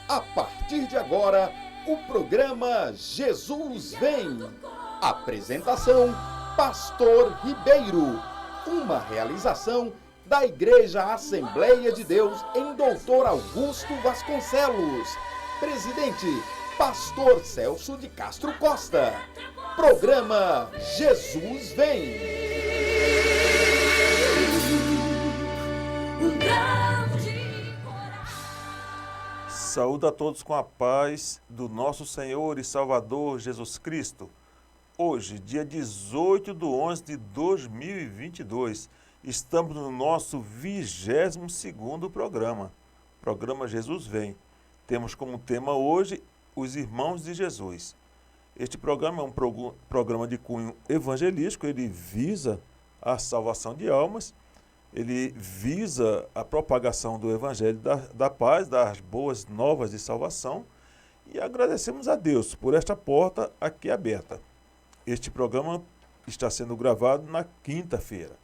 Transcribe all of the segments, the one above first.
A partir de agora, o programa Jesus Vem. Apresentação, Pastor Ribeiro. Uma realização da Igreja Assembleia de Deus em Doutor Augusto Vasconcelos. Presidente, Pastor Celso de Castro Costa. Programa Jesus Vem. Saúde a todos com a paz do nosso Senhor e Salvador Jesus Cristo. Hoje, dia 18/11/2022, estamos no nosso 22º programa Jesus Vem. Temos como tema hoje os Irmãos de Jesus. Este programa é um programa de cunho evangelístico, ele visa a salvação de almas, ele visa a propagação do Evangelho da paz, das boas novas de salvação, e agradecemos a Deus por esta porta aqui aberta. Este programa está sendo gravado na quinta-feira,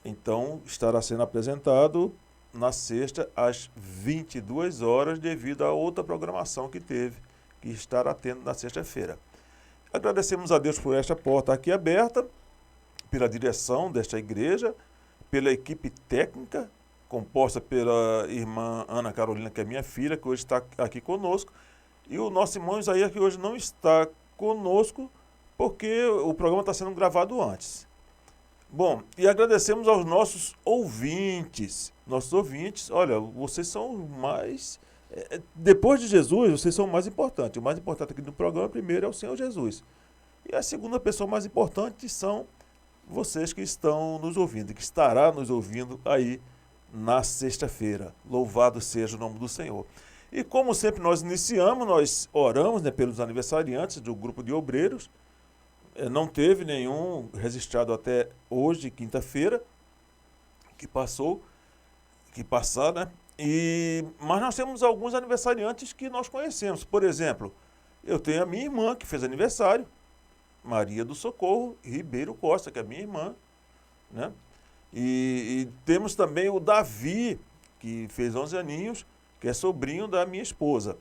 então estará sendo apresentado na sexta às 22 horas devido a outra programação que estará tendo na sexta-feira. Agradecemos a Deus por esta porta aqui aberta, pela direção desta igreja, pela equipe técnica, composta pela irmã Ana Carolina, que é minha filha, que hoje está aqui conosco, e o nosso irmão Isaías, que hoje não está conosco, porque o programa está sendo gravado antes. Bom, e agradecemos aos nossos ouvintes. Nossos ouvintes, olha, vocês são mais... depois de Jesus, vocês são o mais importante. O mais importante aqui no programa, primeiro, é o Senhor Jesus. E a segunda pessoa mais importante são vocês que estão nos ouvindo, que estará nos ouvindo aí na sexta-feira. Louvado seja o nome do Senhor. E como sempre nós iniciamos, nós oramos, pelos aniversariantes do grupo de obreiros. Não teve nenhum registrado até hoje, quinta-feira, que passou, mas nós temos alguns aniversariantes que nós conhecemos. Por exemplo, eu tenho a minha irmã que fez aniversário, Maria do Socorro Ribeiro Costa, que é minha irmã, né? E temos também o Davi, que fez 11 aninhos, que é sobrinho da minha esposa,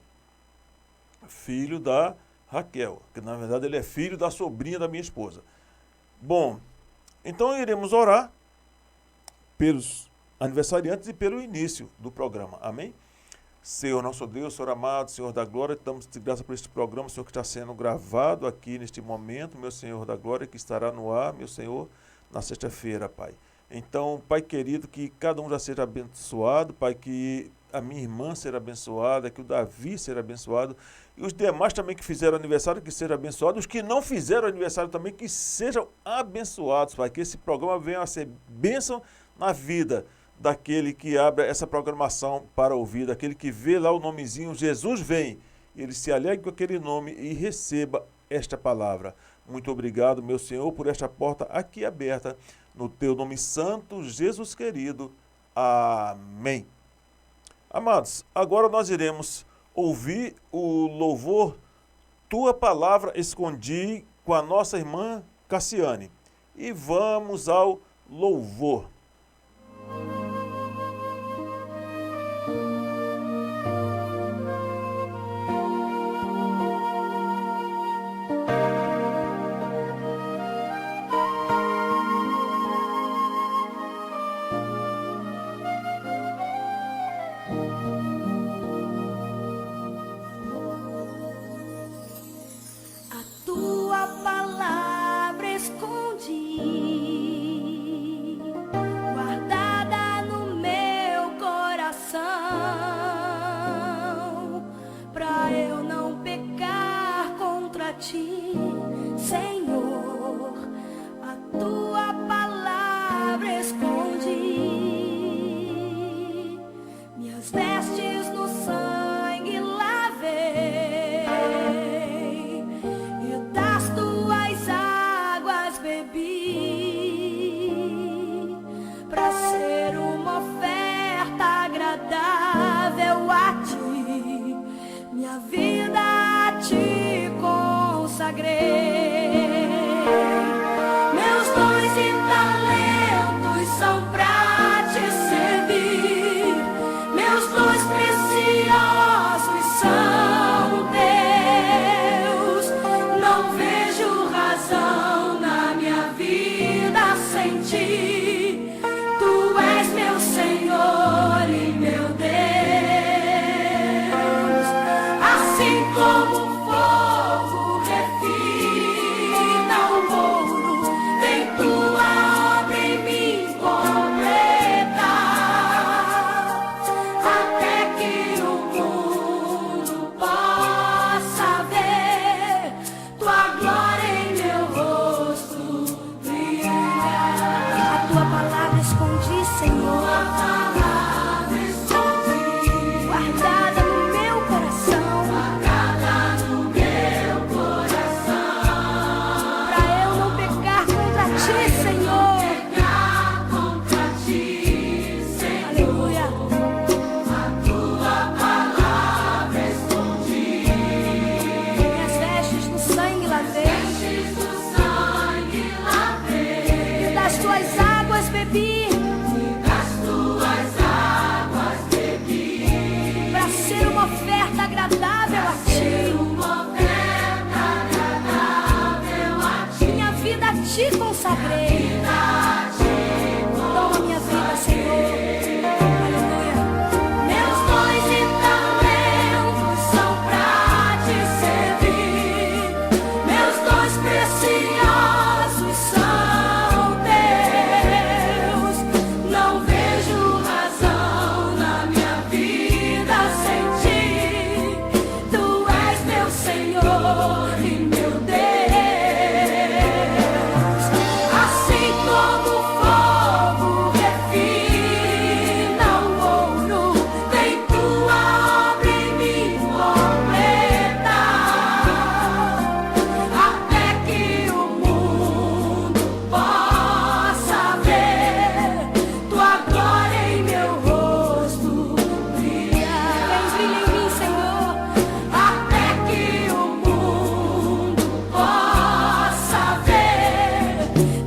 filho da Raquel, que na verdade ele é filho da sobrinha da minha esposa. Bom, então iremos orar pelos aniversariantes e pelo início do programa, amém? Senhor nosso Deus, Senhor amado, Senhor da glória, damos de graça por este programa, Senhor, que está sendo gravado aqui neste momento, meu Senhor da glória, que estará no ar, meu Senhor, na sexta-feira, Pai. Então, Pai querido, que cada um já seja abençoado, Pai, que a minha irmã seja abençoada, que o Davi seja abençoado, e os demais também que fizeram aniversário, que sejam abençoados, os que não fizeram aniversário também, que sejam abençoados, Pai, que esse programa venha a ser bênção na vida daquele que abre essa programação para ouvir, daquele que vê lá o nomezinho Jesus Vem, ele se alegre com aquele nome e receba esta palavra. Muito obrigado, meu Senhor, por esta porta aqui aberta, no teu nome santo, Jesus querido. Amém. Amados, agora nós iremos ouvir o louvor Tua Palavra Escondi com a nossa irmã Cassiane. E vamos ao louvor. Meus dons preciosos tuas águas bebi, pra ser uma oferta agradável a ti. Minha vida a ti consagrei. Toma minha vida, Senhor. Aleluia. Meus dons e talentos são pra te servir. Meus dons preciosos são teus. Não vejo razão na minha vida sem ti. Tu és meu Senhor e meu Deus. Assim como o fogo refina o ouro, vem tua obra em mim completar, até que o mundo possa ver tua glória em meu rosto brilhar. Vem, brilha em mim, Senhor, até que o mundo possa ver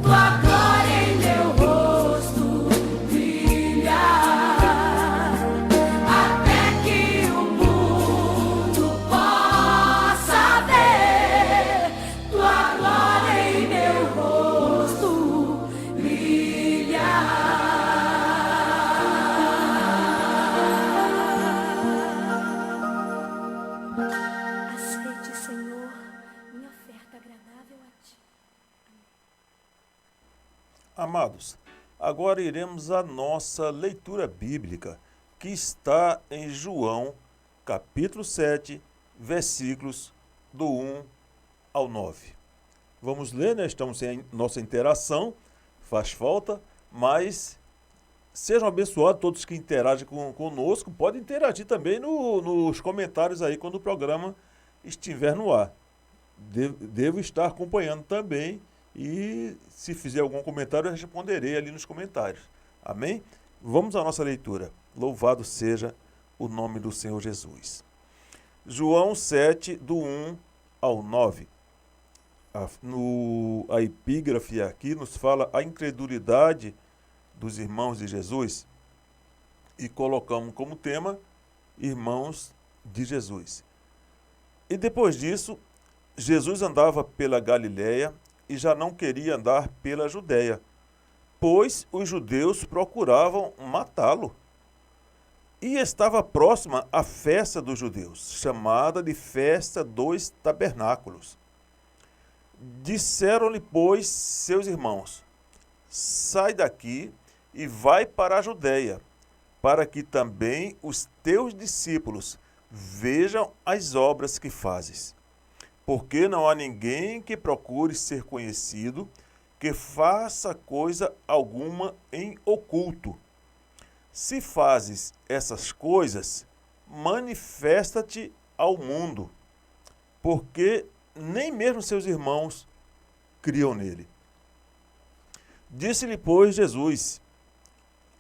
tua glória em meu rosto brilhar, até que o mundo possa ver tua glória em meu rosto brilhar. Aceite, Senhor, minha oferta agradável a ti. Amados, agora iremos à nossa leitura bíblica, que está em João, capítulo 7, versículos do 1 ao 9. Vamos ler, né? Estamos sem nossa interação, faz falta, mas sejam abençoados todos que interagem conosco. Podem interagir também nos comentários aí quando o programa estiver no ar. Devo estar acompanhando também e se fizer algum comentário eu responderei ali nos comentários. Amém? Vamos à nossa leitura. Louvado seja o nome do Senhor Jesus. João 7, do 1 ao 9. A epígrafe aqui nos fala a incredulidade dos irmãos de Jesus e colocamos como tema irmãos de Jesus. E depois disso, Jesus andava pela Galiléia e já não queria andar pela Judéia, pois os judeus procuravam matá-lo. E estava próxima a festa dos judeus, chamada de Festa dos Tabernáculos. Disseram-lhe, pois, seus irmãos: sai daqui e vai para a Judéia, para que também os teus discípulos vejam as obras que fazes. Porque não há ninguém que procure ser conhecido, que faça coisa alguma em oculto. Se fazes essas coisas, manifesta-te ao mundo, porque nem mesmo seus irmãos criam nele. Disse-lhe, pois, Jesus: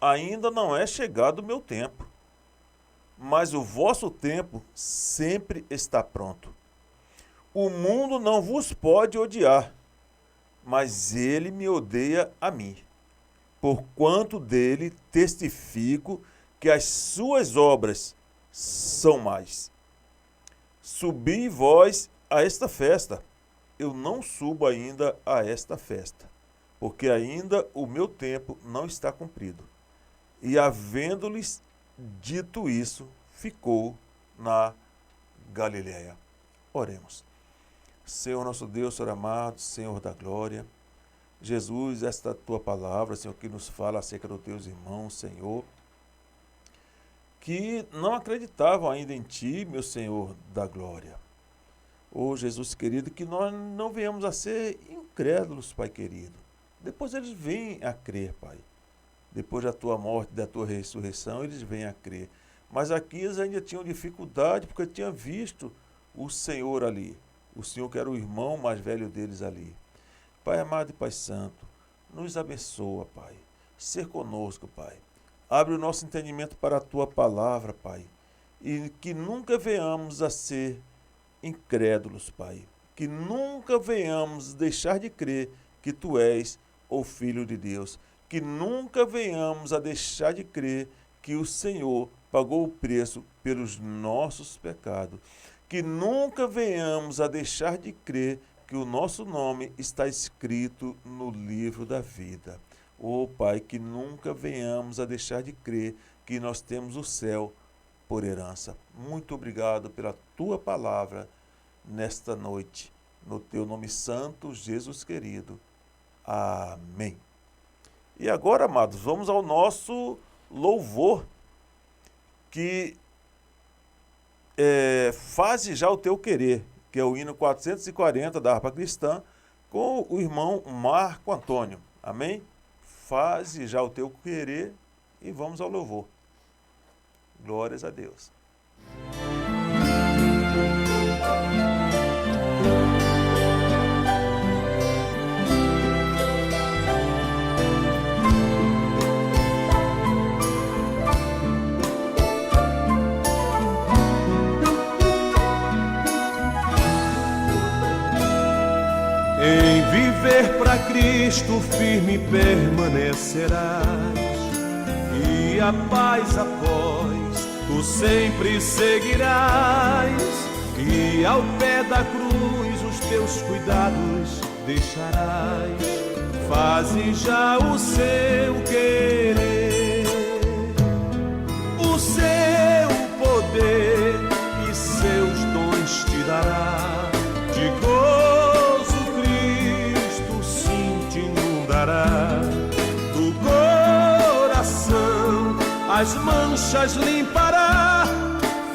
ainda não é chegado o meu tempo, mas o vosso tempo sempre está pronto. O mundo não vos pode odiar, mas ele me odeia a mim, porquanto dele testifico que as suas obras são más. Subi vós a esta festa. Eu não subo ainda a esta festa, porque ainda o meu tempo não está cumprido. E havendo-lhes dito isso, ficou na Galiléia. Oremos. Senhor nosso Deus, Senhor amado, Senhor da glória, Jesus, esta tua palavra, Senhor, que nos fala acerca dos teus irmãos, Senhor, que não acreditavam ainda em ti, meu Senhor da glória. Ô Jesus querido, que nós não venhamos a ser incrédulos, Pai querido. Depois eles vêm a crer, Pai. Depois da tua morte, da tua ressurreição, eles vêm a crer. Mas aqui eles ainda tinham dificuldade, porque tinham visto o Senhor ali. O Senhor que era o irmão mais velho deles ali. Pai amado e Pai santo, nos abençoa, Pai. Ser conosco, Pai. Abre o nosso entendimento para a tua palavra, Pai. E que nunca venhamos a ser incrédulos, Pai. Que nunca venhamos deixar de crer que tu és o Filho de Deus. Que nunca venhamos a deixar de crer que o Senhor pagou o preço pelos nossos pecados. Que nunca venhamos a deixar de crer que o nosso nome está escrito no livro da vida. Oh, Pai, que nunca venhamos a deixar de crer que nós temos o céu por herança. Muito obrigado pela tua palavra nesta noite. No teu nome santo, Jesus querido. Amém. E agora, amados, vamos ao nosso louvor, que faze já o teu querer, que é o hino 440 da harpa cristã, com o irmão Marco Antônio. Amém? Faze já o teu querer e vamos ao louvor. Glórias a Deus. Em viver para Cristo firme permanecerás, e a paz após tu sempre seguirás, e ao pé da cruz os teus cuidados deixarás. Faze já o seu querer, o seu poder e seus dons te dará. De gozo Cristo sim te inundará, do coração as manchas limpará,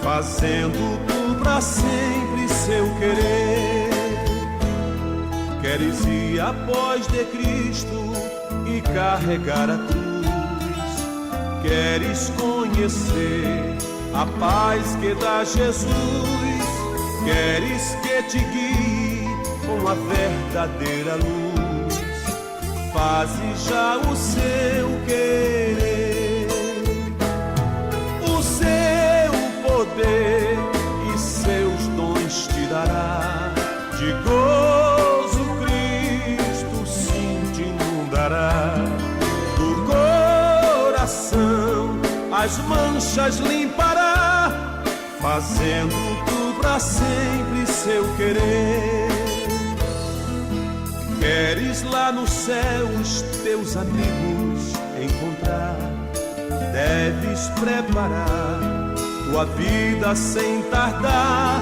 fazendo tu pra sempre seu querer. Queres ir após de Cristo e carregar a cruz, queres conhecer a paz que dá Jesus, queres que te guie com a verdadeira luz. Faze já o seu querer, o seu poder e seus dons te dará. De gozo Cristo sim te inundará, do coração as manchas limpará, fazendo tu pra sempre seu querer. Queres lá no céu os teus amigos encontrar, deves preparar tua vida sem tardar.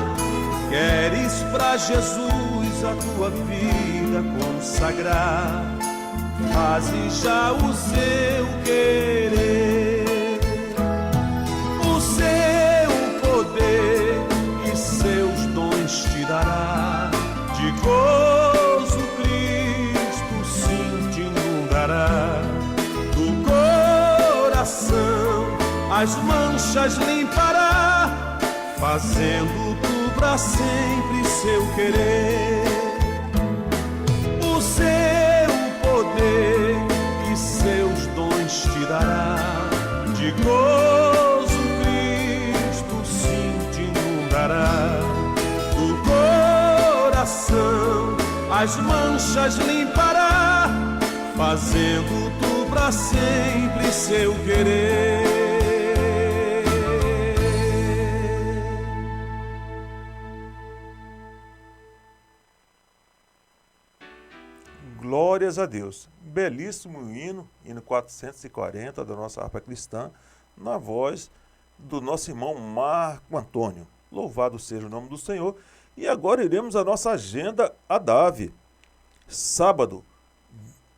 Queres pra Jesus a tua vida consagrar, faze já o seu querer, o seu poder e seus dons te dará. De gozo Cristo sim te inundará, do coração as manchas limpará, fazendo tu pra sempre seu querer. O seu poder e seus dons te dará. De gozo Cristo sim te inundará, do coração as manchas limpará, fazendo tu pra sempre seu querer. Glórias a Deus. Belíssimo hino, hino 440 da nossa harpa cristã, na voz do nosso irmão Marco Antônio. Louvado seja o nome do Senhor. E agora iremos à nossa agenda ADAVE. Sábado,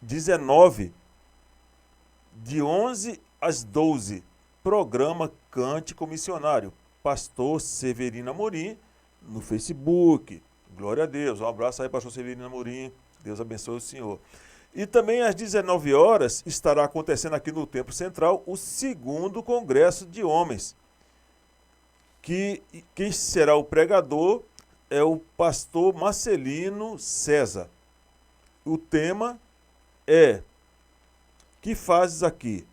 19, de 11 às 12, programa Cântico Missionário. Pastor Severino Amorim, no Facebook. Glória a Deus. Um abraço aí, pastor Severino Amorim. Deus abençoe o senhor. E também às 19 horas estará acontecendo aqui no Templo Central o 2º Congresso de Homens. Quem será o pregador é o pastor Marcelino César. O tema é: que fazes aqui?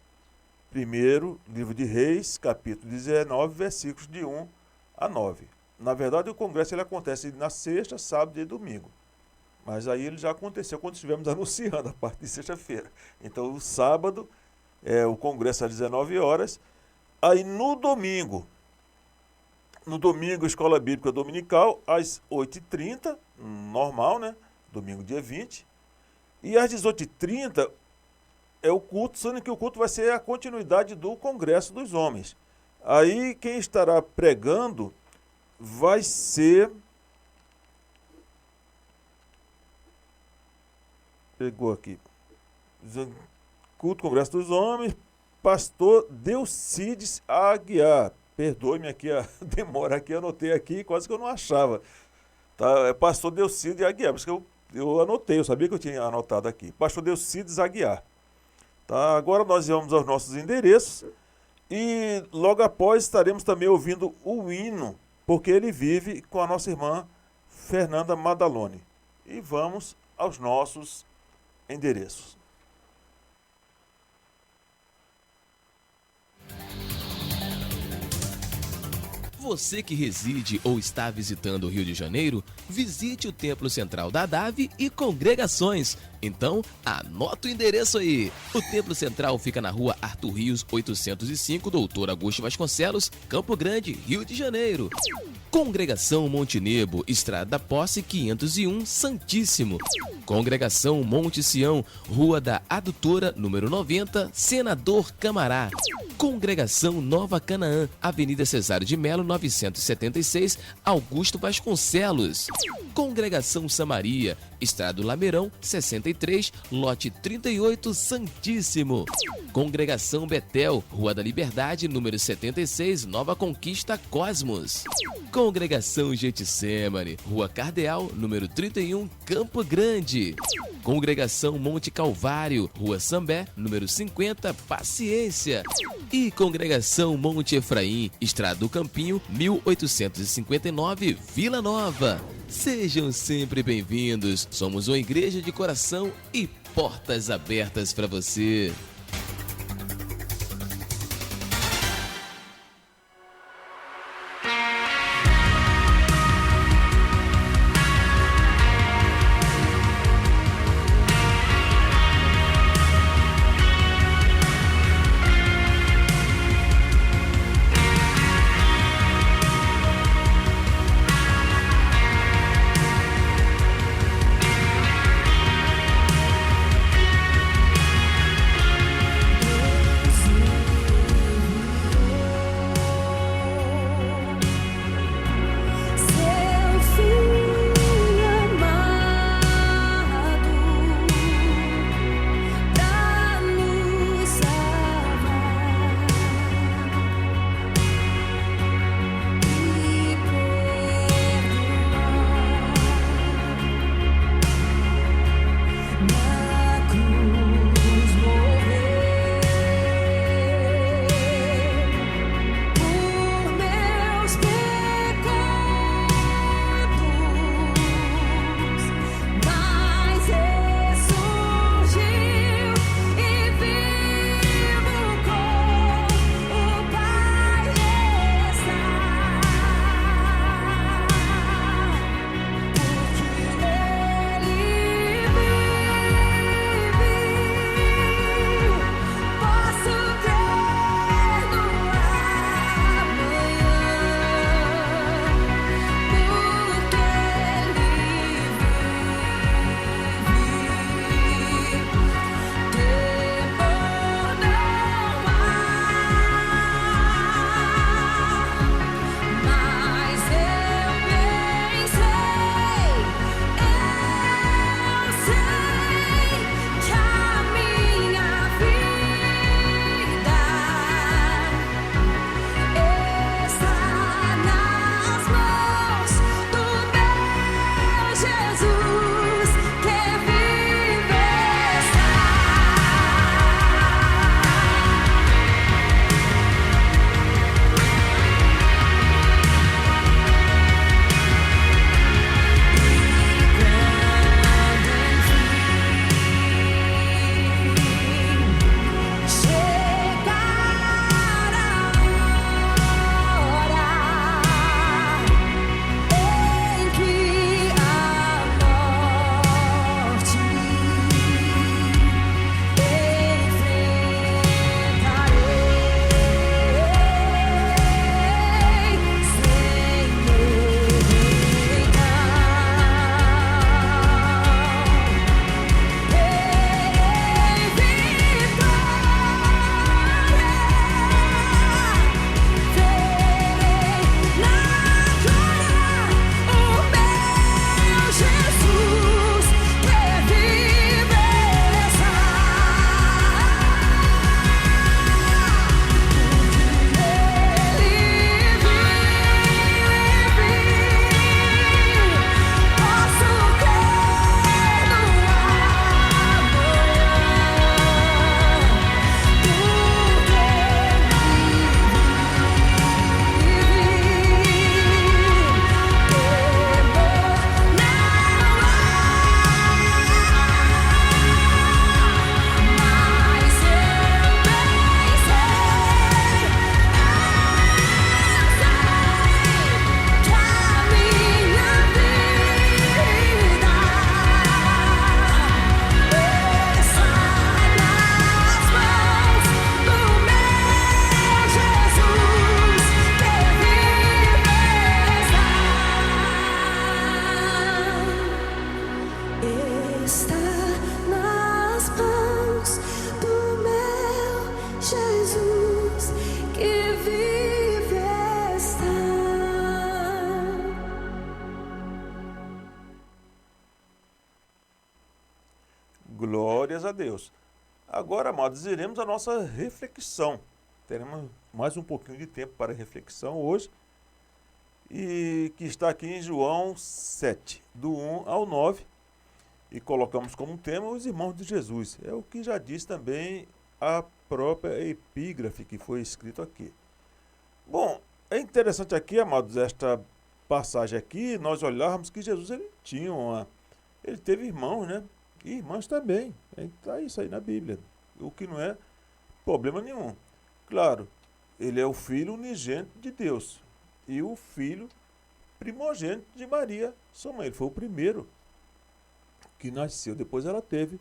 Primeiro, livro de Reis, capítulo 19, versículos de 1 a 9. Na verdade, o congresso ele acontece na sexta, sábado e domingo. Mas aí ele já aconteceu quando estivemos anunciando a parte de sexta-feira. Então, o sábado, o congresso às 19 horas. Aí, no domingo, Escola Bíblica Dominical, às 8h30, normal, né? Domingo, dia 20. E às 18h30 é o culto, sendo que o culto vai ser a continuidade do Congresso dos Homens. Aí, quem estará pregando vai ser... Pegou aqui. Culto Congresso dos Homens, pastor Delcides Aguiar. Perdoe-me aqui a demora aqui, anotei aqui, quase que eu não achava. Tá? É pastor Delcides Aguiar, por isso que eu anotei, eu sabia que eu tinha anotado aqui. Pastor Delcides Aguiar. Tá? Agora nós vamos aos nossos endereços e logo após estaremos também ouvindo o hino, porque ele vive com a nossa irmã Fernanda Madalone. E vamos aos nossos endereços. Você que reside ou está visitando o Rio de Janeiro, visite o Templo Central da ADAVE e congregações. Então, anota o endereço aí. O Templo Central fica na rua Arthur Rios, 805, Doutor Augusto Vasconcelos, Campo Grande, Rio de Janeiro. Congregação Monte Nebo, Estrada da Posse 501, Santíssimo. Congregação Monte Sião, Rua da Adutora, número 90, Senador Camará. Congregação Nova Canaã, Avenida Cesário de Melo, 976, Augusto Vasconcelos. Congregação Samaria, Estrada do Lameirão, 63, lote 38, Santíssimo. Congregação Betel, Rua da Liberdade, número 76, Nova Conquista, Cosmos. Congregação Getsemane, Rua Cardeal, número 31, Campo Grande. Congregação Monte Calvário, Rua Sambé, número 50, Paciência. E Congregação Monte Efraim, Estrada do Campinho, 1859, Vila Nova. Sejam sempre bem-vindos. Somos uma igreja de coração e portas abertas para você. Jesus que vive está. Glórias a Deus. Agora, amados, iremos a nossa reflexão. Teremos mais um pouquinho de tempo para reflexão hoje, e que está aqui em João 7, do 1 ao 9, e colocamos como tema os irmãos de Jesus. É o que já diz também a própria epígrafe que foi escrito aqui. Bom, é interessante aqui, amados, esta passagem aqui, nós olharmos que Jesus ele teve irmãos, né? E irmãs também. Está isso aí na Bíblia, o que não é problema nenhum. Claro, ele é o filho unigênito de Deus e o filho primogênito de Maria, sua mãe. Ele foi o primeiro que nasceu. Depois ela teve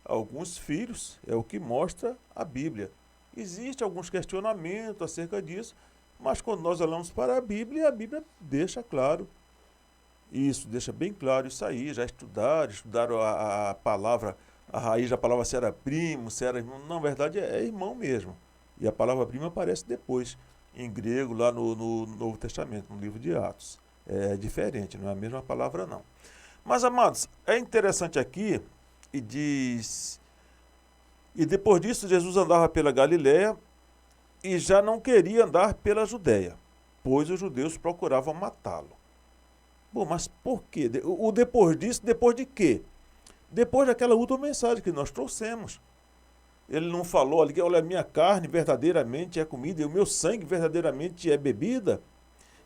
alguns filhos, é o que mostra a Bíblia. Existem alguns questionamentos acerca disso, mas quando nós olhamos para a Bíblia deixa claro isso, deixa bem claro isso aí. Já estudaram a palavra, a raiz da palavra, se era primo, se era irmão. Na verdade é irmão mesmo. E a palavra primo aparece depois, em grego, lá no Novo Testamento, no livro de Atos. É diferente, não é a mesma palavra não. Mas, amados, é interessante aqui, e diz: e depois disso Jesus andava pela Galiléia e já não queria andar pela Judéia, pois os judeus procuravam matá-lo. Bom, mas por quê? O depois disso, depois de quê? Depois daquela última mensagem que nós trouxemos. Ele não falou ali que, olha, a minha carne verdadeiramente é comida e o meu sangue verdadeiramente é bebida.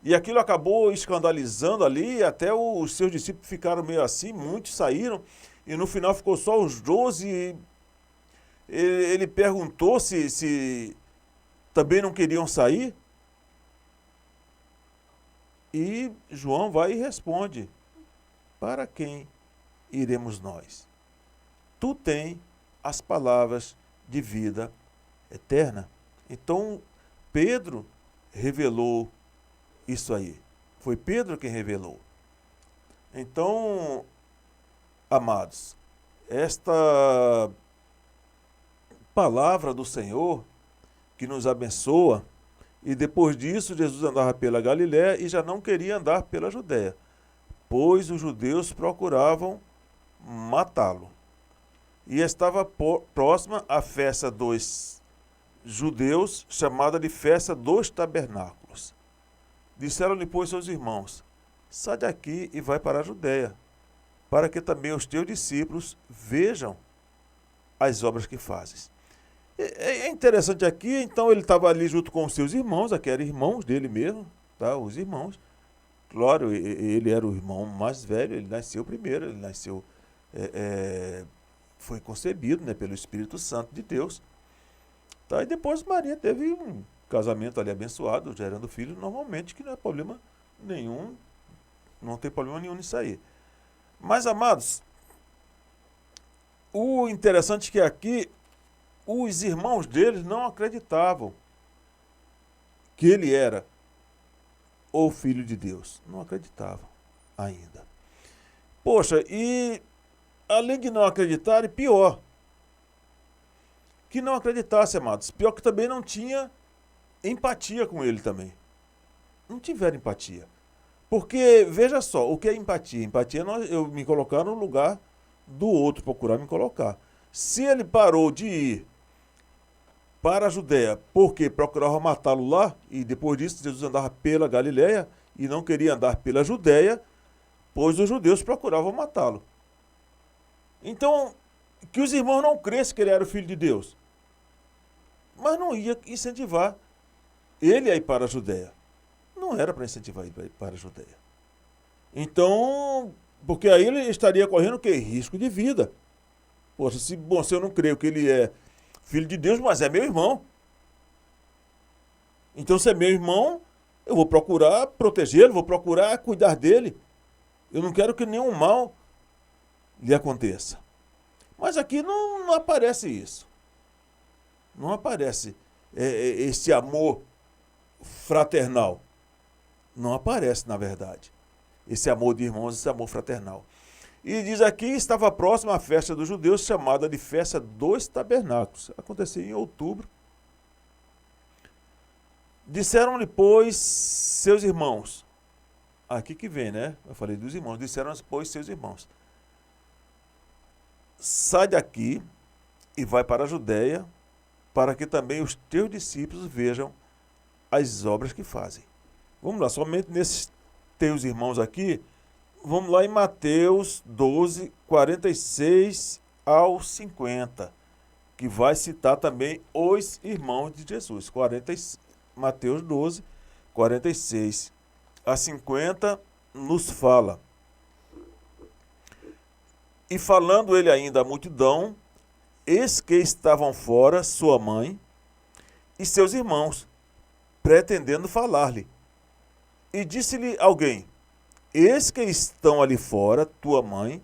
E aquilo acabou escandalizando ali, até os seus discípulos ficaram meio assim, muitos saíram, e no final ficou só os 12. Ele perguntou se também não queriam sair. E João vai e responde: para quem iremos nós? Tu tens as palavras de vida eterna. Então, Pedro revelou isso aí. Foi Pedro quem revelou. Então, amados, esta palavra do Senhor que nos abençoa. E depois disso, Jesus andava pela Galiléia e já não queria andar pela Judéia, pois os judeus procuravam matá-lo. E estava próxima a festa dos judeus, chamada de festa dos tabernáculos. Disseram-lhe, pois, seus irmãos: sai daqui e vai para a Judéia, para que também os teus discípulos vejam as obras que fazes. É interessante aqui, então ele estava ali junto com os seus irmãos, aqui eram irmãos dele mesmo, tá? Os irmãos. Claro, ele era o irmão mais velho, ele nasceu primeiro, ele nasceu, foi concebido, né, pelo Espírito Santo de Deus. Tá? E depois Maria teve um casamento ali abençoado, gerando filhos, normalmente, que não é problema nenhum, não tem problema nenhum nisso aí. Mas, amados, o interessante é que aqui os irmãos deles não acreditavam que ele era o Filho de Deus. Não acreditavam ainda. Poxa, e além de não acreditarem, pior. Que não acreditasse, amados. Pior que também não tinha empatia com ele também. Não tiveram empatia. Porque, veja só, o que é empatia? Empatia é eu me colocar no lugar do outro, procurar me colocar. Se ele parou de ir para a Judéia, porque procurava matá-lo lá, e depois disso Jesus andava pela Galiléia e não queria andar pela Judéia, pois os judeus procuravam matá-lo. Então, que os irmãos não crescem que ele era o Filho de Deus, mas não ia incentivar ele a ir para a Judéia. Não era para incentivar ele a ir para a Judéia. Então, porque aí ele estaria correndo o quê? Risco de vida. Poxa, se eu não creio que ele é Filho de Deus, mas é meu irmão. Então, se é meu irmão, eu vou procurar protegê-lo, vou procurar cuidar dele. Eu não quero que nenhum mal lhe aconteça. Mas aqui não aparece isso. Não aparece esse amor fraternal. Não aparece, na verdade. Esse amor de irmãos, esse amor fraternal. E diz aqui, estava próxima à festa dos judeus, chamada de festa dos tabernáculos. Acontecia em outubro, Disseram-lhe, pois, seus irmãos. Aqui que vem, né? Eu falei dos irmãos. Disseram-lhe, pois, seus irmãos. Sai daqui e vai para a Judéia, para que também os teus discípulos vejam as obras que fazem. Vamos lá, somente nesses teus irmãos aqui, vamos lá em Mateus 12, 46 ao 50, que vai citar também os irmãos de Jesus. Mateus 12, 46 a 50 nos fala. E falando ele ainda à multidão, eis que estavam fora sua mãe e seus irmãos, pretendendo falar-lhe. E disse-lhe alguém, eis que estão ali fora tua mãe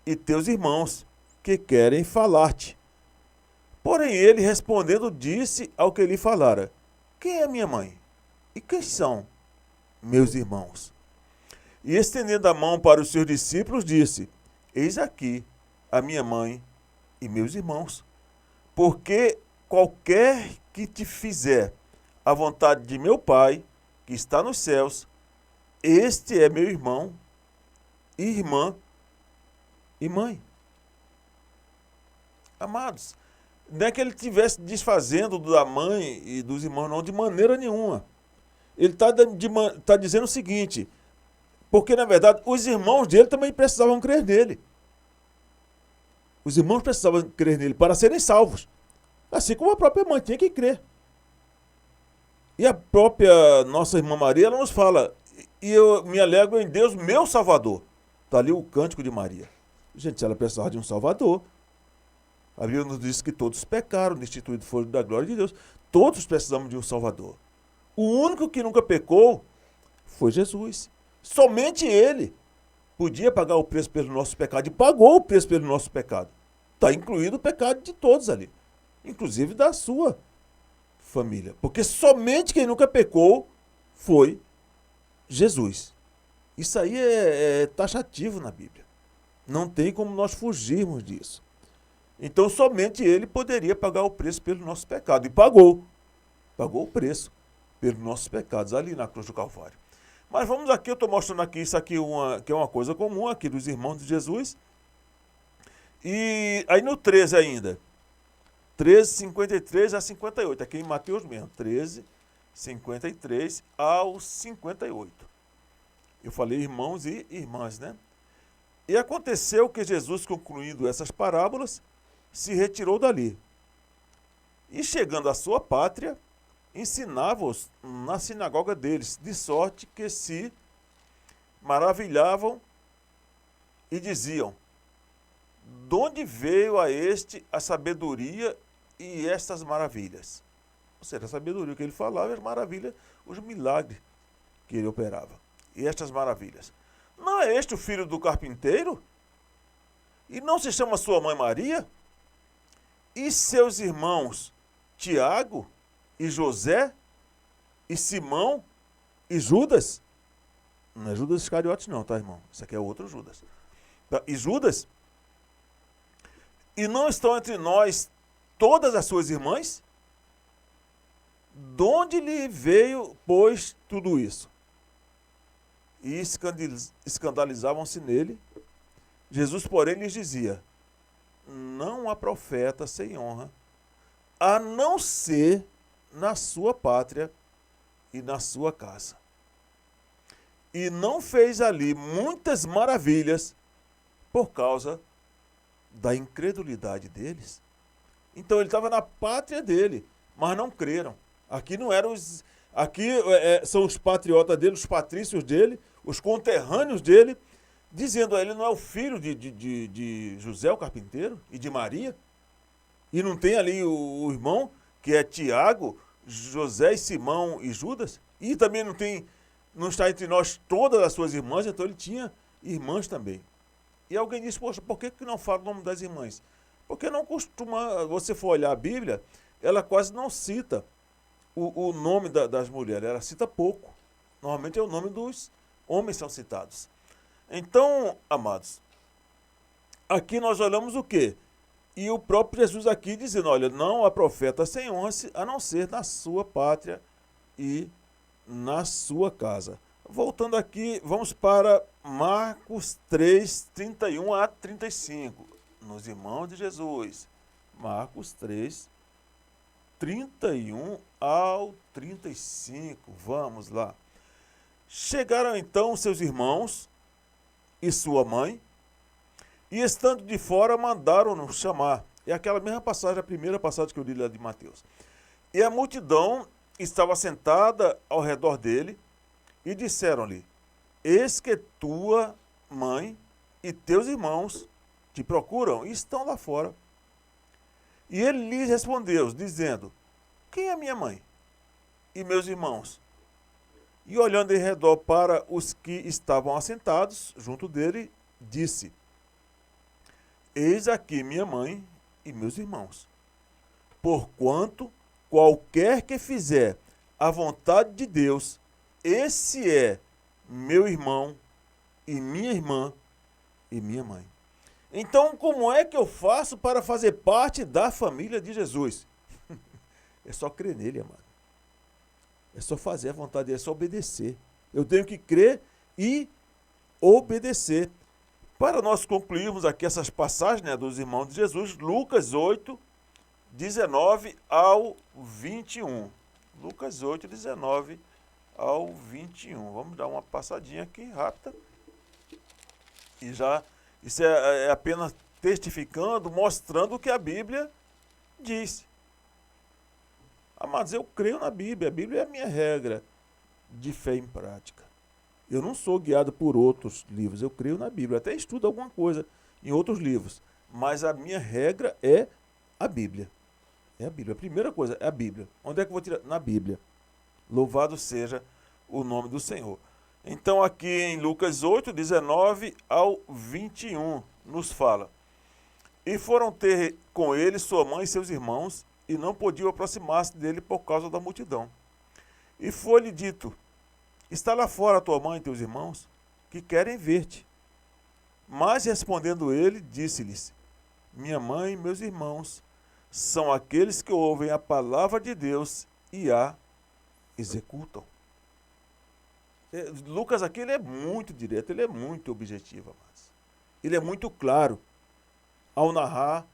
e teus irmãos, que querem falar-te. Porém ele, respondendo, disse ao que lhe falara, quem é minha mãe? E quem são meus irmãos? E estendendo a mão para os seus discípulos, disse, eis aqui a minha mãe e meus irmãos. Porque qualquer que te fizer a vontade de meu Pai, que está nos céus, este é meu irmão, irmã e mãe. Amados, não é que ele estivesse desfazendo da mãe e dos irmãos, não, de maneira nenhuma. Ele está dizendo o seguinte, porque, na verdade, os irmãos dele também precisavam crer nele. Os irmãos precisavam crer nele para serem salvos. Assim como a própria mãe tinha que crer. E a própria nossa irmã Maria, ela nos fala, e eu me alegro em Deus, meu Salvador. Está ali o cântico de Maria. Gente, se ela precisava de um Salvador, a Bíblia nos diz que todos pecaram, destituídos foram da glória de Deus. Todos precisamos de um Salvador. O único que nunca pecou foi Jesus. Somente ele podia pagar o preço pelo nosso pecado e pagou o preço pelo nosso pecado. Está incluído o pecado de todos ali, inclusive da sua família. Porque somente quem nunca pecou foi Jesus. Isso aí é taxativo na Bíblia. Não tem como nós fugirmos disso. Então somente ele poderia pagar o preço pelo nosso pecado. E pagou. Pagou o preço pelos nossos pecados ali na cruz do Calvário. Mas vamos aqui, eu estou mostrando aqui isso aqui, que é uma coisa comum aqui dos irmãos de Jesus. E aí no 13 ainda. 13, 53 a 58. Aqui em Mateus mesmo. 13, 53 ao 58. Eu falei irmãos e irmãs, né? E aconteceu que Jesus, concluindo essas parábolas, se retirou dali. E chegando à sua pátria, ensinava-os na sinagoga deles, de sorte que se maravilhavam e diziam, de onde veio a este a sabedoria e estas maravilhas? Ou seja, a sabedoria que ele falava, as maravilhas, os milagres que ele operava. E estas maravilhas. Não é este o filho do carpinteiro? E não se chama sua mãe Maria? E seus irmãos Tiago e José e Simão e Judas? Não é Judas Iscariotes não, tá, irmão? Isso aqui é outro Judas. E Judas? E não estão entre nós todas as suas irmãs? De onde lhe veio, pois, tudo isso? E escandalizavam-se nele. Jesus, porém, lhes dizia, não há profeta sem honra, a não ser na sua pátria e na sua casa. E não fez ali muitas maravilhas por causa da incredulidade deles. Então ele estava na pátria dele, mas não creram. Aqui não eram os... Aqui são os patriotas dele, os patrícios dele, os conterrâneos dele, dizendo a ele, não é o filho de José, o carpinteiro, e de Maria? E não tem ali o irmão, que é Tiago, José e Simão e Judas? E também não está entre nós todas as suas irmãs, então ele tinha irmãs também. E alguém disse, poxa, por que não fala o nome das irmãs? Porque não costuma, você for olhar a Bíblia, ela quase não cita o nome das mulheres, ela cita pouco. Normalmente é o nome dos homens são citados. Então, amados, aqui nós olhamos o quê? E o próprio Jesus aqui dizendo, olha, não há profeta sem honra, a não ser na sua pátria e na sua casa. Voltando aqui, vamos para Marcos 3, 31 a 35. Nos irmãos de Jesus. Marcos 3, 31 ao 35. Vamos lá. Chegaram então seus irmãos e sua mãe, e estando de fora, mandaram-no chamar. É aquela mesma passagem, a primeira passagem que eu li lá de Mateus. E a multidão estava sentada ao redor dele, e disseram-lhe: eis que tua mãe e teus irmãos te procuram e estão lá fora. E ele lhes respondeu, dizendo: quem é minha mãe e meus irmãos? E olhando em redor para os que estavam assentados junto dele, disse: eis aqui minha mãe e meus irmãos. Porquanto qualquer que fizer a vontade de Deus, esse é meu irmão e minha irmã e minha mãe. Então, como é que eu faço para fazer parte da família de Jesus? É só crer nele, amado. É só fazer a vontade dele, é só obedecer. Eu tenho que crer e obedecer. Para nós concluirmos aqui essas passagens, né, dos irmãos de Jesus, Lucas 8, 19 ao 21. Lucas 8, 19 ao 21. Vamos dar uma passadinha aqui rápida. E já, isso é apenas testificando, mostrando o que a Bíblia diz. Amados, eu creio na Bíblia. A Bíblia é a minha regra de fé em prática. Eu não sou guiado por outros livros. Eu creio na Bíblia. Até estudo alguma coisa em outros livros. Mas a minha regra é a Bíblia. É a Bíblia. A primeira coisa é a Bíblia. Onde é que eu vou tirar? Na Bíblia. Louvado seja o nome do Senhor. Então aqui em Lucas 8, 19 ao 21, nos fala: e foram ter com ele sua mãe e seus irmãos, e não podiam aproximar-se dele por causa da multidão. E foi-lhe dito: está lá fora tua mãe e teus irmãos, que querem ver-te. Mas respondendo ele, disse-lhes: minha mãe e meus irmãos são aqueles que ouvem a palavra de Deus e a executam. Lucas aqui ele é muito direto, ele é muito objetivo, mas ele é muito claro ao narrar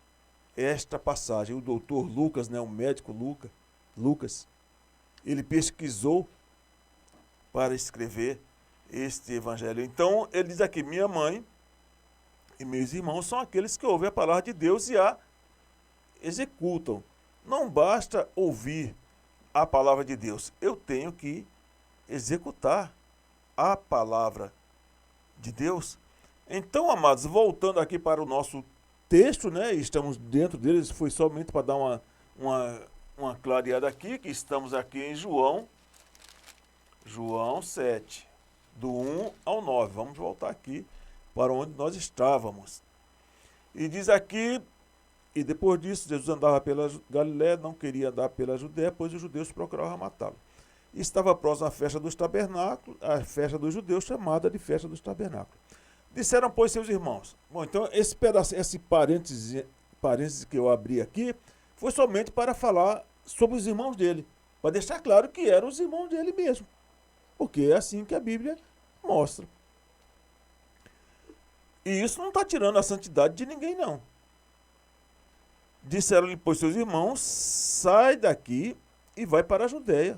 esta passagem. O doutor Lucas, né, o médico Lucas, ele pesquisou para escrever este evangelho. Então, ele diz aqui: minha mãe e meus irmãos são aqueles que ouvem a palavra de Deus e a executam. Não basta ouvir a palavra de Deus, eu tenho que executar a palavra de Deus. Então, amados, voltando aqui para o nosso texto, né, estamos dentro deles, foi somente para dar uma clareada aqui, que estamos aqui em João 7, do 1 ao 9. Vamos voltar aqui para onde nós estávamos. E diz aqui: e depois disso, Jesus andava pela Galiléia, não queria andar pela Judéia, pois os judeus procuravam matá-lo. E estava próximo à festa dos tabernáculos, a festa dos judeus, chamada de festa dos tabernáculos. Disseram, pois, seus irmãos. Bom, então esse pedaço, esse parênteses que eu abri aqui, foi somente para falar sobre os irmãos dele, para deixar claro que eram os irmãos dele mesmo, porque é assim que a Bíblia mostra. E isso não está tirando a santidade de ninguém, não. Disseram-lhe, pois, seus irmãos: sai daqui e vai para a Judéia,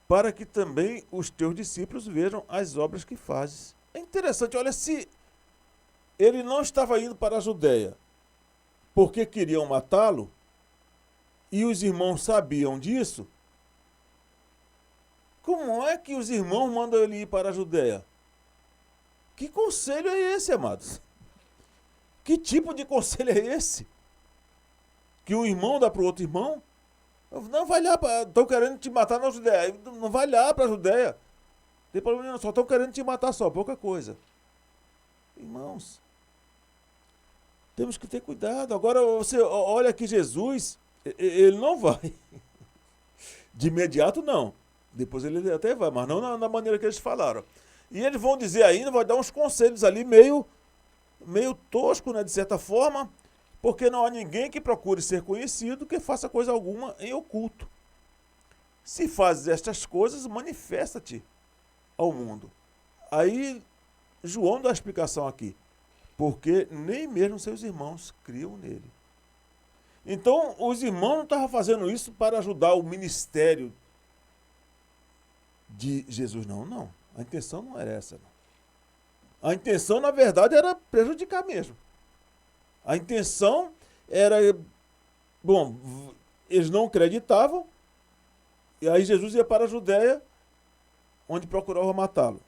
para que também os teus discípulos vejam as obras que fazes. É interessante, olha, se ele não estava indo para a Judéia porque queriam matá-lo, e os irmãos sabiam disso, como é que os irmãos mandam ele ir para a Judéia? Que conselho é esse, amados? Que tipo de conselho é esse? Que um irmão dá para o outro irmão? Não, vai lá, estão querendo te matar na Judéia. Não vai lá para a Judéia. Tem problema não, só estão querendo te matar só, pouca coisa. Irmãos, temos que ter cuidado. Agora você olha que Jesus, ele não vai. De imediato não. Depois ele até vai, mas não na maneira que eles falaram. E eles vão dizer ainda, vai dar uns conselhos ali meio tosco, né, de certa forma, porque não há ninguém que procure ser conhecido que faça coisa alguma em oculto. Se fazes estas coisas, manifesta-te ao mundo. Aí João dá a explicação aqui. Porque nem mesmo seus irmãos criam nele. Então, os irmãos não estavam fazendo isso para ajudar o ministério de Jesus, não. Não. A intenção não era essa, não. A intenção, na verdade, era prejudicar mesmo. A intenção era... Bom, eles não acreditavam, e aí Jesus ia para a Judéia, onde procurava matá-lo.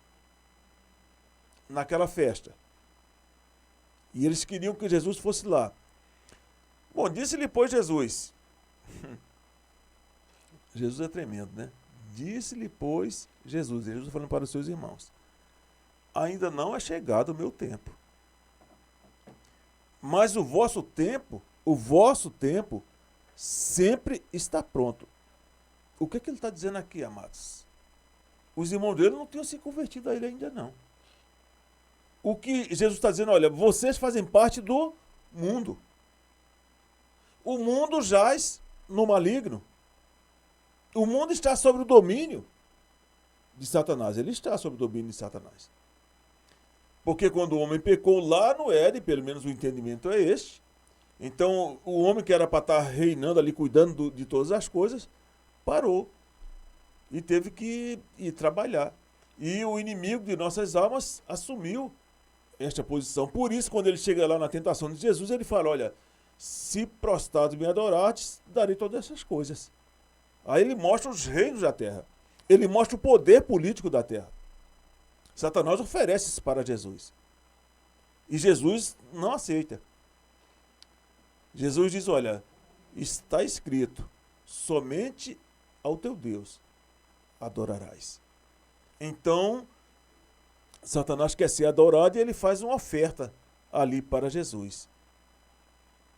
Naquela festa. E eles queriam que Jesus fosse lá. Bom, disse-lhe, pois, Jesus. Jesus é tremendo, né? Disse-lhe, pois, Jesus falando para os seus irmãos. Ainda não é chegado o meu tempo. Mas o vosso tempo sempre está pronto. O que ele está dizendo aqui, amados? Os irmãos dele não tinham se convertido a ele ainda não. O que Jesus está dizendo, olha, vocês fazem parte do mundo. O mundo jaz no maligno. O mundo está sob o domínio de Satanás. Ele está sob o domínio de Satanás. Porque quando o homem pecou lá no Éden, pelo menos o entendimento é este, então o homem que era para estar reinando ali, cuidando de todas as coisas, parou. E teve que ir trabalhar. E o inimigo de nossas almas assumiu esta posição. Por isso, quando ele chega lá na tentação de Jesus, ele fala, olha, se prostrado me adorardes, darei todas essas coisas. Aí ele mostra os reinos da terra. Ele mostra o poder político da terra. Satanás oferece isso para Jesus. E Jesus não aceita. Jesus diz, olha, está escrito, somente ao teu Deus adorarás. Então, Satanás quer ser adorado e ele faz uma oferta ali para Jesus.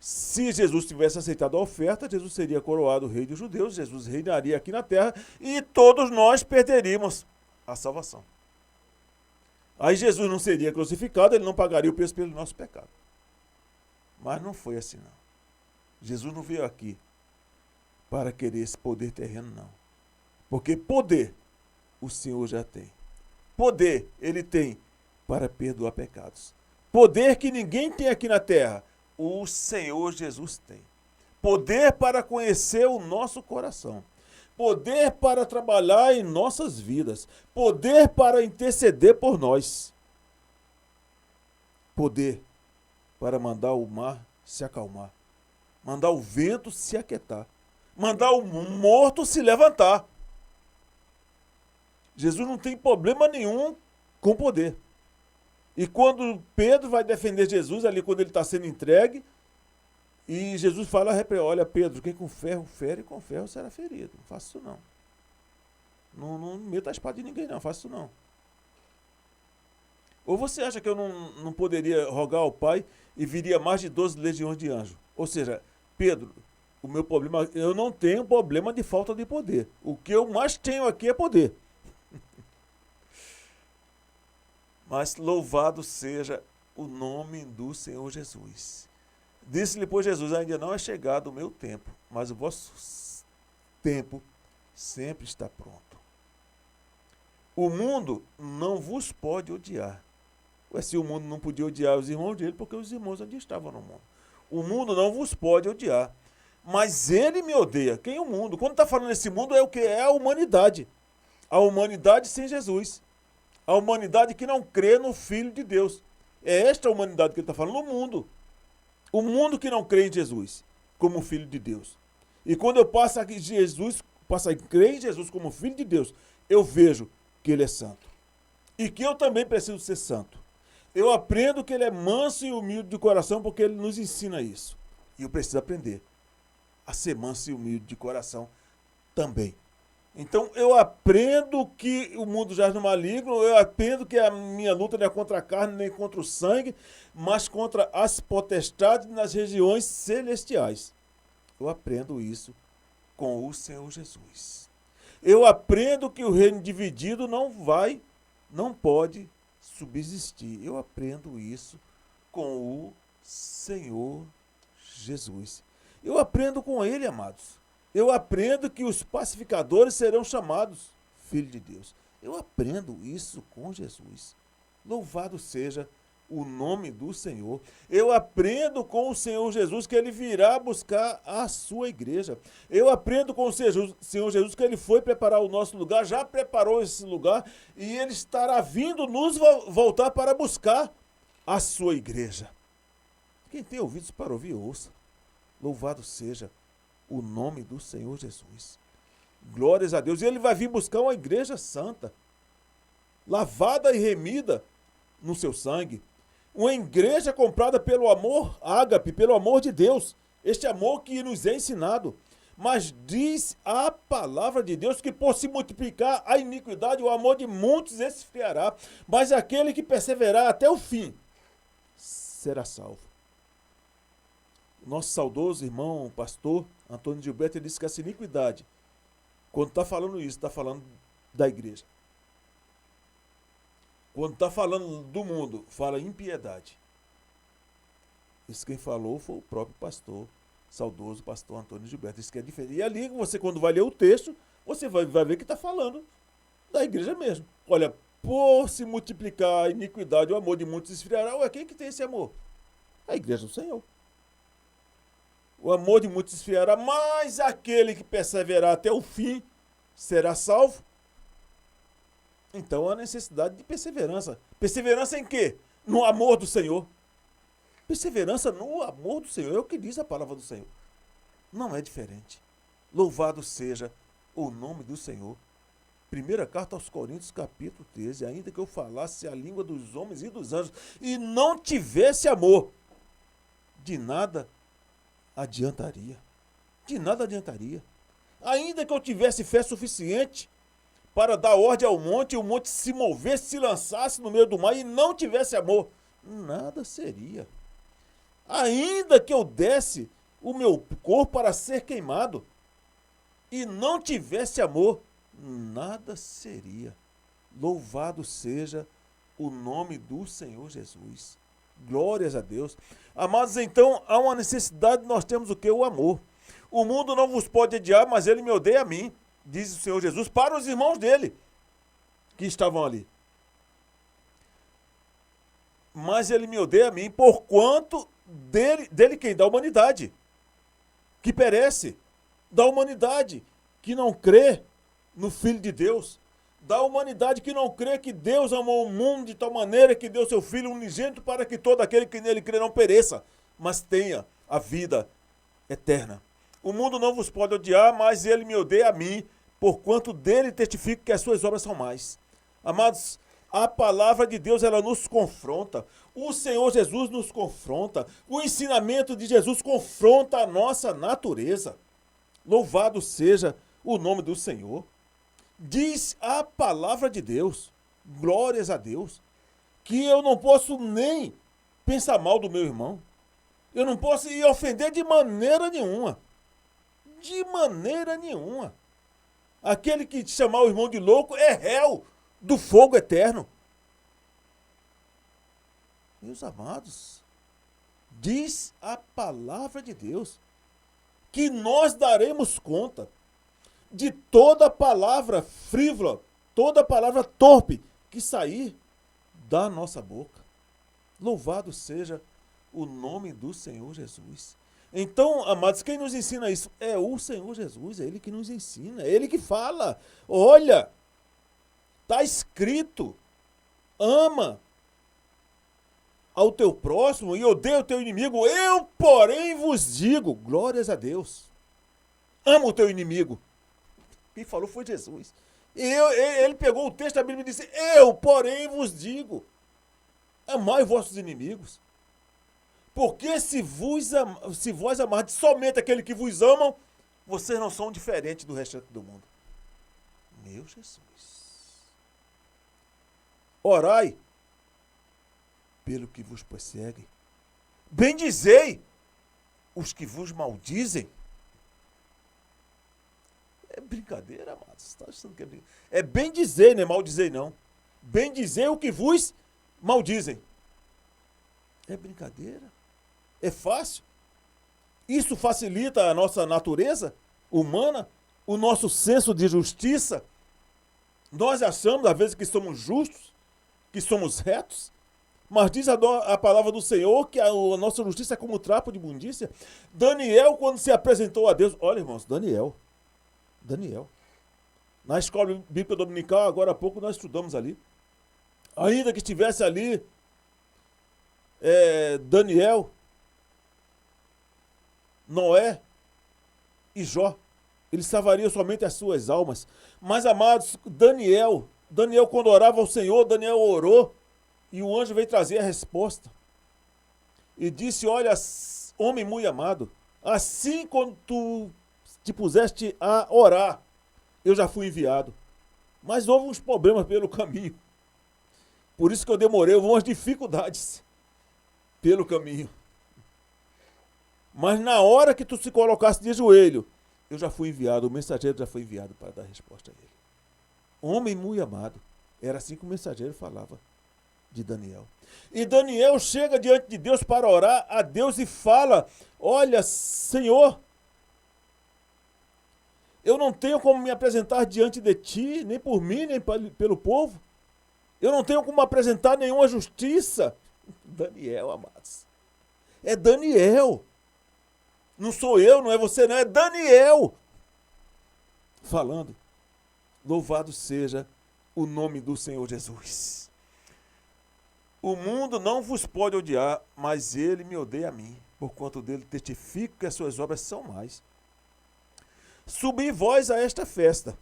Se Jesus tivesse aceitado a oferta, Jesus seria coroado rei dos judeus, Jesus reinaria aqui na terra e todos nós perderíamos a salvação. Aí Jesus não seria crucificado, ele não pagaria o preço pelo nosso pecado. Mas não foi assim, não. Jesus não veio aqui para querer esse poder terreno, não. Porque poder o Senhor já tem. Poder ele tem para perdoar pecados. Poder que ninguém tem aqui na terra, o Senhor Jesus tem. Poder para conhecer o nosso coração. Poder para trabalhar em nossas vidas. Poder para interceder por nós. Poder para mandar o mar se acalmar. Mandar o vento se aquietar. Mandar o morto se levantar. Jesus não tem problema nenhum com poder. E quando Pedro vai defender Jesus, ali quando ele está sendo entregue, e Jesus fala, olha Pedro, quem com ferro fere, com ferro será ferido. Não faça isso não. Não meta a espada de ninguém não, faça isso não. Ou você acha que eu não poderia rogar ao Pai e viria mais de 12 legiões de anjos? Ou seja, Pedro, o meu problema, eu não tenho problema de falta de poder. O que eu mais tenho aqui é poder. Mas louvado seja o nome do Senhor Jesus. Disse-lhe, pois, Jesus, ainda não é chegado o meu tempo, mas o vosso tempo sempre está pronto. O mundo não vos pode odiar. Se o mundo não podia odiar os irmãos dele, porque os irmãos ainda estavam no mundo. O mundo não vos pode odiar, mas ele me odeia. Quem é o mundo? Quando está falando desse mundo, é o que? É a humanidade. A humanidade sem Jesus. A humanidade que não crê no Filho de Deus. É esta a humanidade que ele está falando, o mundo. O mundo que não crê em Jesus como Filho de Deus. E quando eu passo a crer em Jesus como Filho de Deus, eu vejo que ele é santo. E que eu também preciso ser santo. Eu aprendo que ele é manso e humilde de coração porque ele nos ensina isso. E eu preciso aprender a ser manso e humilde de coração também. Então eu aprendo que o mundo jaz no maligno, eu aprendo que a minha luta não é contra a carne nem contra o sangue, mas contra as potestades nas regiões celestiais. Eu aprendo isso com o Senhor Jesus. Eu aprendo que o reino dividido não pode subsistir. Eu aprendo isso com o Senhor Jesus. Eu aprendo com ele, amados. Eu aprendo que os pacificadores serão chamados filhos de Deus. Eu aprendo isso com Jesus. Louvado seja o nome do Senhor. Eu aprendo com o Senhor Jesus que ele virá buscar a sua igreja. Eu aprendo com o Senhor Jesus que ele foi preparar o nosso lugar, já preparou esse lugar e ele estará vindo nos voltar para buscar a sua igreja. Quem tem ouvidos para ouvir, ouça. Louvado seja o nome do Senhor Jesus. Glórias a Deus. E ele vai vir buscar uma igreja santa, lavada e remida no seu sangue. Uma igreja comprada pelo amor ágape, pelo amor de Deus. Este amor que nos é ensinado. Mas diz a palavra de Deus que por se multiplicar a iniquidade, o amor de muitos esfriará. Mas aquele que perseverar até o fim será salvo. Nosso saudoso irmão, pastor Antônio Gilberto, ele disse que essa iniquidade, quando está falando isso, está falando da igreja. Quando está falando do mundo, fala impiedade. Isso quem falou foi o próprio pastor, saudoso pastor Antônio Gilberto. Isso que é diferente. E ali, você quando vai ler o texto, você vai ver que está falando da igreja mesmo. Olha, por se multiplicar a iniquidade, o amor de muitos esfriará. Ué, quem que tem esse amor? A igreja do Senhor. O amor de muitos esfriará, mas aquele que perseverar até o fim será salvo. Então há necessidade de perseverança. Perseverança em quê? No amor do Senhor. Perseverança no amor do Senhor. É o que diz a palavra do Senhor. Não é diferente. Louvado seja o nome do Senhor. Primeira carta aos Coríntios, capítulo 13. Ainda que eu falasse a língua dos homens e dos anjos e não tivesse amor, de nada adiantaria. De nada adiantaria. Ainda que eu tivesse fé suficiente para dar ordem ao monte, e o monte se movesse, se lançasse no meio do mar e não tivesse amor, nada seria. Ainda que eu desse o meu corpo para ser queimado e não tivesse amor, nada seria. Louvado seja o nome do Senhor Jesus. Glórias a Deus. Amados, então, há uma necessidade, nós temos o que? O amor. O mundo não vos pode odiar, mas ele me odeia a mim, diz o Senhor Jesus, para os irmãos dele, que estavam ali. Mas ele me odeia a mim, porquanto dele quem? Da humanidade, que perece, da humanidade, que não crê no Filho de Deus, da humanidade que não crê que Deus amou o mundo de tal maneira que deu seu Filho unigênito para que todo aquele que nele crê não pereça, mas tenha a vida eterna. O mundo não vos pode odiar, mas ele me odeia a mim, porquanto dele testifico que as suas obras são mais. Amados, a palavra de Deus, ela nos confronta. O Senhor Jesus nos confronta. O ensinamento de Jesus confronta a nossa natureza. Louvado seja o nome do Senhor. Diz a palavra de Deus, glórias a Deus, que eu não posso nem pensar mal do meu irmão. Eu não posso ir ofender de maneira nenhuma. De maneira nenhuma. Aquele que chamar o irmão de louco é réu do fogo eterno. Meus amados, diz a palavra de Deus que nós daremos conta de toda palavra frívola, toda palavra torpe que sair da nossa boca. Louvado seja o nome do Senhor Jesus. Então, amados, quem nos ensina isso? É o Senhor Jesus, é Ele que nos ensina, é Ele que fala. Olha, está escrito, ama ao teu próximo e odeia o teu inimigo. Eu, porém, vos digo, glórias a Deus, ama o teu inimigo. Quem falou foi Jesus. Ele pegou o texto da Bíblia e disse, eu, porém, vos digo, amai vossos inimigos. Porque se vós amardes somente aquele que vos amam, vocês não são diferentes do restante do mundo. Meu Jesus. Orai pelo que vos perseguem. Bendizei os que vos maldizem. É brincadeira, amados. Você está achando que é brincadeira? É bendizer, não é maldizer, não. Bendizer o que vos maldizem. É brincadeira? É fácil? Isso facilita a nossa natureza? humana, o nosso senso de justiça. Nós achamos, às vezes, que somos justos, que somos retos, mas diz a palavra do Senhor que a nossa justiça é como trapo de imundícia. Daniel, quando se apresentou a Deus, olha, irmãos, Daniel. Na escola bíblica dominical, agora há pouco, nós estudamos ali. Ainda que estivesse ali Daniel, Noé e Jó, eles salvariam somente as suas almas. Mas, amados, Daniel, quando orava ao Senhor, Daniel orou e o anjo veio trazer a resposta. E disse, olha, homem muito amado, assim quando tu te puseste a orar, eu já fui enviado. Mas houve uns problemas pelo caminho. Por isso que eu demorei, houve umas dificuldades pelo caminho. Mas na hora que tu se colocasse de joelho, eu já fui enviado, o mensageiro já foi enviado para dar resposta a ele. Homem muito amado. Era assim que o mensageiro falava de Daniel. E Daniel chega diante de Deus para orar a Deus e fala, olha, Senhor, eu não tenho como me apresentar diante de ti, nem por mim, nem pelo povo. Eu não tenho como apresentar nenhuma justiça. Daniel, amados. É Daniel. Não sou eu, não é você, não, é Daniel. Falando, louvado seja o nome do Senhor Jesus. O mundo não vos pode odiar, mas ele me odeia a mim, porquanto dele testifico que as suas obras são mais. Subi vós a esta festa.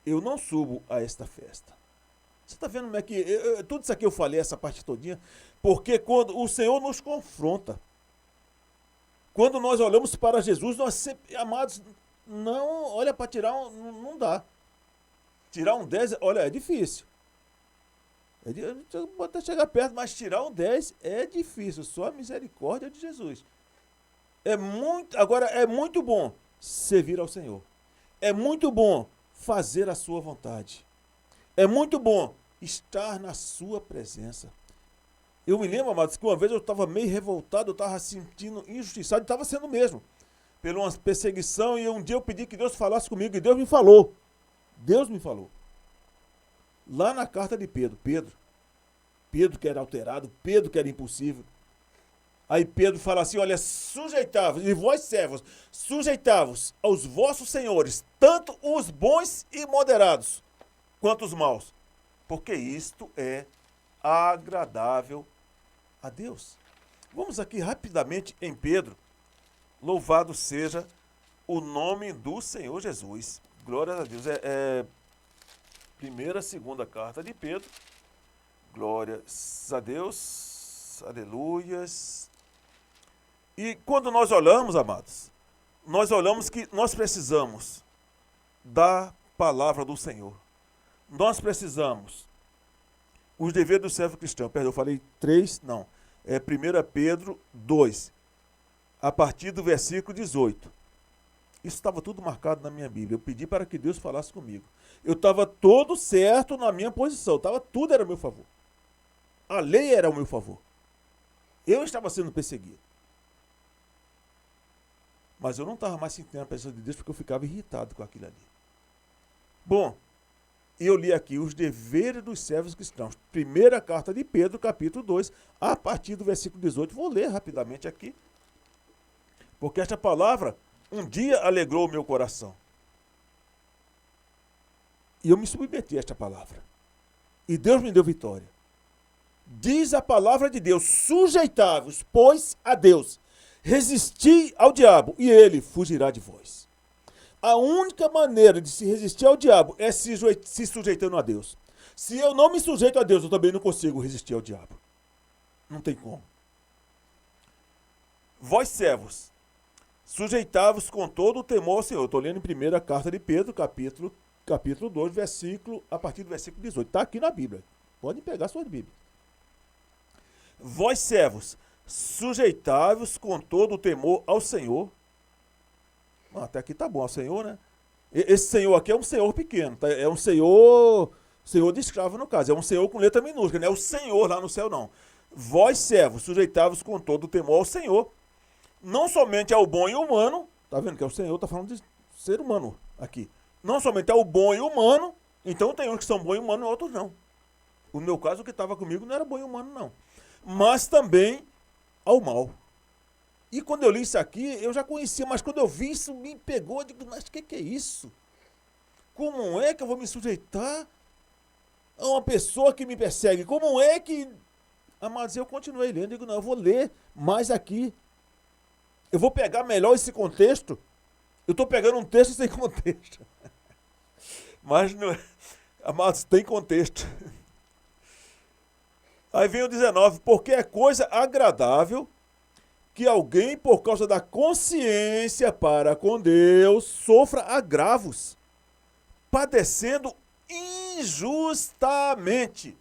Eu não subo a esta festa. Você está vendo como é que... tudo isso aqui eu falei, essa parte todinha, porque quando o Senhor nos confronta, quando nós olhamos para Jesus, nós sempre, amados, não, olha, para tirar não dá. Tirar um 10, olha, é difícil. Pode até chegar perto, mas tirar um 10 é difícil, só a misericórdia de Jesus. Agora, é muito bom servir ao Senhor. É muito bom fazer a sua vontade. É muito bom estar na sua presença. Eu me lembro, amados, que uma vez eu estava meio revoltado, eu estava sentindo injustiçado, e estava sendo mesmo, por uma perseguição, e um dia eu pedi que Deus falasse comigo, e Deus me falou. Deus me falou. Lá na carta de Pedro que era alterado, Pedro que era impulsivo. Aí Pedro fala assim, olha, sujeitavos, e vós servos, sujeitavos aos vossos senhores, tanto os bons e moderados, quanto os maus, porque isto é agradável a Deus. Vamos aqui rapidamente em Pedro. Louvado seja o nome do Senhor Jesus. Glória a Deus. Primeira, segunda carta de Pedro. Glórias a Deus. Aleluias. E quando nós olhamos, amados, nós olhamos que nós precisamos da palavra do Senhor. Nós precisamos. Os deveres do servo cristão. Perdão, eu falei 3, não. É 1 Pedro 2, a partir do versículo 18. Isso estava tudo marcado na minha Bíblia. Eu pedi para que Deus falasse comigo. Eu estava todo certo na minha posição. Tudo era a meu favor. A lei era ao meu favor. Eu estava sendo perseguido. Mas eu não estava mais sentindo a presença de Deus porque eu ficava irritado com aquilo ali. Bom, eu li aqui os deveres dos servos cristãos. Primeira carta de Pedro, capítulo 2, a partir do versículo 18. Vou ler rapidamente aqui. Porque esta palavra um dia alegrou o meu coração. E eu me submeti a esta palavra. E Deus me deu vitória. Diz a palavra de Deus, sujeitai-vos, pois, a Deus. Resisti ao diabo, e ele fugirá de vós. A única maneira de se resistir ao diabo é se sujeitando a Deus. Se eu não me sujeito a Deus, eu também não consigo resistir ao diabo. Não tem como. Vós, servos, sujeitai-vos com todo o temor ao Senhor. Estou lendo em primeira carta de Pedro, capítulo 2, a partir do versículo 18. Está aqui na Bíblia. Podem pegar sua Bíblia. Vós, servos, sujeitai-vos com todo o temor ao Senhor. Até aqui tá bom, ao Senhor, né? Esse Senhor aqui é um Senhor pequeno, tá? É um Senhor de escravo no caso, é um Senhor com letra minúscula, não é o Senhor lá no céu não. Vós, servos, sujeitai-vos com todo o temor ao Senhor, não somente ao bom e humano, Está vendo que é o Senhor, está falando de ser humano aqui. Não somente é o bom e humano, então tem uns que são bons e humanos e outros não. No meu caso, o que estava comigo não era bom e humano, não. Mas também ao mal. E quando eu li isso aqui, eu já conhecia, mas quando eu vi isso, me pegou. Eu digo, mas o que é isso? Como é que eu vou me sujeitar a uma pessoa que me persegue? Como é que... Amados, eu continuei lendo. Eu digo, não, eu vou ler mais aqui. Eu vou pegar melhor esse contexto. Eu estou pegando um texto sem contexto. Mas, não, amados, tem contexto. Aí vem o 19. Porque é coisa agradável que alguém, por causa da consciência para com Deus, sofra agravos, padecendo injustamente.